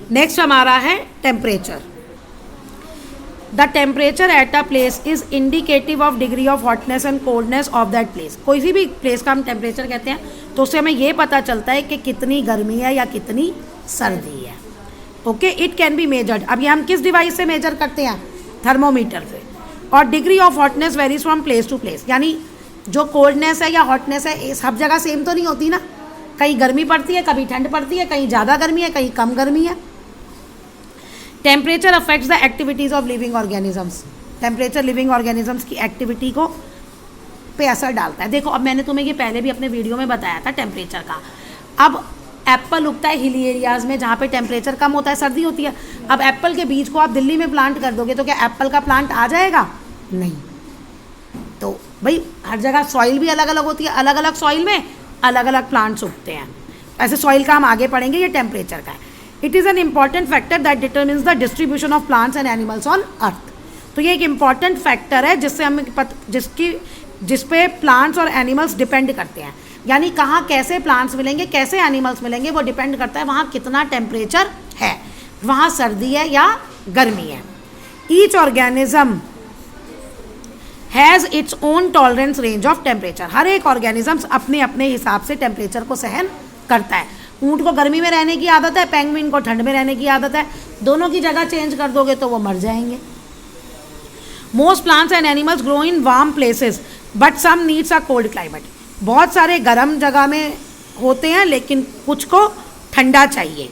Next हमारा है temperature. The temperature at a place is indicative of degree of hotness and coldness of that place. कोई भी place का हम temperature कहते हैं तो उससे हमें ये पता चलता है कि कितनी गर्मी है या कितनी सर्दी है। Okay, it can be measured. अब ये हम किस डिवाइस से मेजर करते हैं? थर्मोमीटर से। और degree of hotness varies from place to place, यानी जो कोल्डनेस है या हॉटनेस है सब जगह सेम तो नहीं होती ना, कहीं गर्मी पड़ती है, कभी ठंड पड़ती है, कहीं ज़्यादा गर्मी है, कहीं कम गर्मी है। Temperature affects the activities of living organisms. Temperature living organisms की एक्टिविटी को पे असर डालता है। देखो, अब मैंने तुम्हें ये पहले भी अपने वीडियो में बताया था टेम्परेचर का। अब एप्पल उगता है हिली एरियाज़ में जहाँ पे टेम्परेचर कम होता है, सर्दी होती है। अब एप्पल के बीज को आप दिल्ली में प्लांट कर दोगे तो क्या एप्पल का प्लांट आ जाएगा? नहीं। तो भाई हर जगह सॉइल भी अलग अलग होती है, अलग अलग सॉइल में अलग अलग प्लांट्स उगते हैं। ऐसे सॉइल का हम आगे पढ़ेंगे, ये टेम्परेचर का है। It is an important factor that determines the distribution of plants and animals on earth. तो ये एक इम्पॉर्टेंट फैक्टर है जिससे हमें जिस पे प्लांट्स और एनिमल्स डिपेंड करते हैं, यानी कहाँ कैसे प्लांट्स मिलेंगे, कैसे एनिमल्स मिलेंगे, वो डिपेंड करता है वहाँ कितना टेम्परेचर है, वहाँ सर्दी है या गर्मी है। Each organism has its own tolerance range of temperature. हर एक ऑर्गेनिजम्स अपने अपने हिसाब से टेम्परेचर को सहन करता है। ऊँट को गर्मी में रहने की आदत है, पेंगुइन को ठंड में रहने की आदत है। दोनों की जगह चेंज कर दोगे तो वो मर जाएंगे। Most plants and animals grow in warm places but some needs a cold climate. बहुत सारे गर्म जगह में होते हैं लेकिन कुछ को ठंडा चाहिए।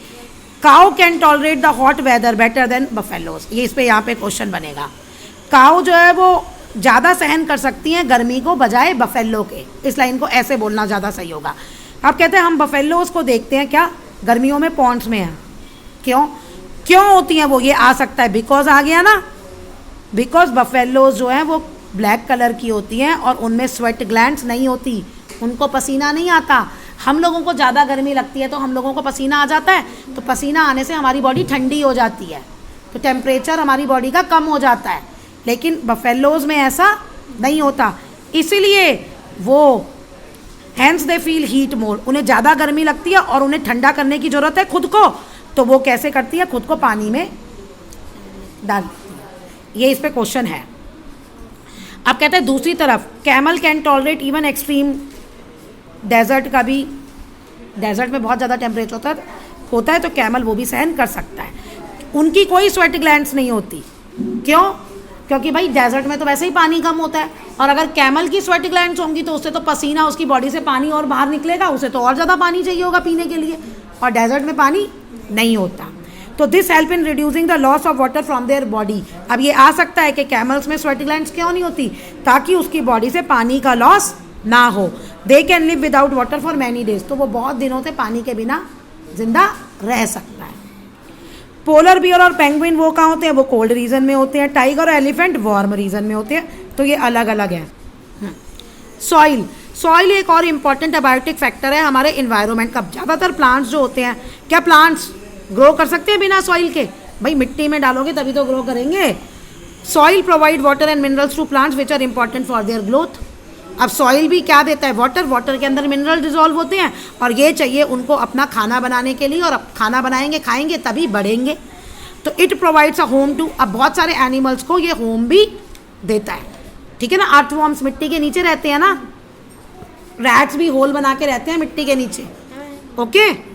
Cow can tolerate the hot weather better than buffaloes. ये इस पे यहाँ पे क्वेश्चन बनेगा। काउ जो है वो ज़्यादा सहन कर सकती हैं गर्मी को बजाय बफेलो के। इस लाइन को ऐसे बोलना ज़्यादा सही होगा। आप कहते हैं हम बफेलोज को देखते हैं क्या गर्मियों में पॉन्ड्स में हैं, क्यों होती हैं वो? ये आ सकता है बिकॉज आ गया ना, बिकॉज बफेलोज जो हैं वो ब्लैक कलर की होती हैं और उनमें स्वेट ग्लैंड्स नहीं होती, उनको पसीना नहीं आता। हम लोगों को ज़्यादा गर्मी लगती है तो हम लोगों को पसीना आ जाता है, तो पसीना आने से हमारी बॉडी ठंडी हो जाती है, तो टेम्परेचर हमारी बॉडी का कम हो जाता है। लेकिन बफेलोज में ऐसा नहीं होता, इसीलिए वो हैंस दे फील हीट मोर। उन्हें ज़्यादा गर्मी लगती है और उन्हें ठंडा करने की ज़रूरत है खुद को, तो वो कैसे करती है? खुद को पानी में डाल देती है। ये इस पर क्वेश्चन है। अब कहते हैं दूसरी तरफ camel can tolerate even extreme desert का भी, डेजर्ट में बहुत ज़्यादा टेम्परेचर होता है तो कैमल वो भी सहन कर सकता है। उनकी कोई स्वेट ग्लैंड्स नहीं होती। क्यों? क्योंकि भाई डेजर्ट में तो वैसे ही पानी कम होता है, और अगर कैमल की स्वेट ग्लैंड्स होंगी तो उससे तो पसीना, उसकी बॉडी से पानी और बाहर निकलेगा, उसे तो और ज़्यादा पानी चाहिए होगा पीने के लिए, और डेजर्ट में पानी नहीं होता। तो this help in reducing the loss of water from their body. अब ये आ सकता है कि कैमल्स में स्वेट ग्लैंड्स क्यों नहीं होती? ताकि उसकी बॉडी से पानी का लॉस ना हो। They can live without water for many days. तो वो बहुत दिनों से पानी के बिना जिंदा रह सकता है। पोलर बियर और पेंगुइन वो कहाँ होते हैं? वो कोल्ड रीजन में होते हैं। टाइगर और एलिफेंट वार्म रीजन में होते हैं। तो ये अलग अलग है। सॉइल एक और इम्पॉर्टेंट अबायोटिक फैक्टर है हमारे इन्वायरमेंट का। ज़्यादातर प्लांट्स जो होते हैं, क्या प्लांट्स ग्रो कर सकते हैं बिना सॉइल के? भाई मिट्टी में डालोगे तभी तो ग्रो करेंगे। Soil provide water and minerals to plants which are important for their growth. अब सॉइल भी क्या देता है? वाटर के अंदर मिनरल डिजॉल्व होते हैं और ये चाहिए उनको अपना खाना बनाने के लिए, और अब खाना बनाएंगे खाएंगे तभी बढ़ेंगे। तो it provides a home to, अब बहुत सारे एनिमल्स को ये होम भी देता है। ठीक है ना? अर्थवॉर्म्स मिट्टी के नीचे रहते हैं ना, रैट्स भी होल बना के रहते हैं मिट्टी के नीचे। ओके।